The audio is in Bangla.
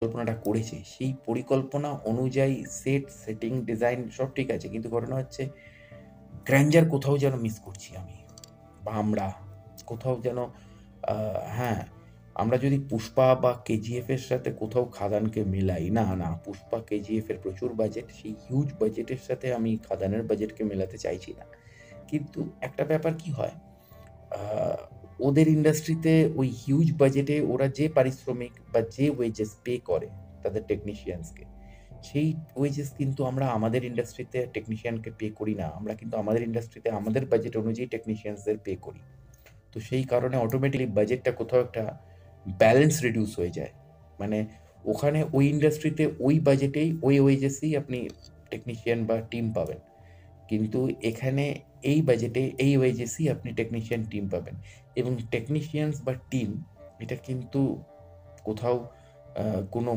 পরিকল্পনাটা করেছে, সেই পরিকল্পনা অনুযায়ী সেটিং, ডিজাইন সব ঠিক আছে। কিন্তু ঘটনা হচ্ছে গ্র্যান্ডার কোথাও যেন মিস করছি আমি বা আমরা। কোথাও যেন আ হ্যাঁ, আমরা যদি 'পুষ্পা' বা 'কেজিএফ' এর সাথে কোথাও 'খাদানকে' মেলাই, না, 'পুষ্পা', 'কেজিএফ' এর প্রচুর বাজেট। সেই হিউজ বাজেটের সাথে আমি 'খাদানের' বাজেটকে মেলাতে চাইছি না। কিন্তু একটা ব্যাপার কি হয়, আ ওদের ইন্ডাস্ট্রিতে ওই হিউজ বাজেটে ওরা যে পারিশ্রমিক বা যে ওয়েজেস পে করে তাদের টেকনিশিয়ানসকে, সেই ওয়েজেস কিন্তু আমরা আমাদের ইন্ডাস্ট্রিতে টেকনিশিয়ানকে পে করি না। আমরা কিন্তু আমাদের ইন্ডাস্ট্রিতে আমাদের বাজেট অনুযায়ী টেকনিশিয়ানসদের পে করি। তো সেই কারণে অটোমেটিক্যালি বাজেটটা কোথাও একটা ব্যালেন্স রিডিউস হয়ে যায়। মানে ওখানে ওই ইন্ডাস্ট্রিতে ওই বাজেটেই ওই ওয়েজেসেই আপনি টেকনিশিয়ান বা টিম পাবেন। কিন্তু এখানে এই বাজেটে এই ওয়েজেসই আপনি টেকনিশিয়ান টিম পাবেন এবং টেকনিশিয়ানস বা টিম এটা কিন্তু কোথাও কোনো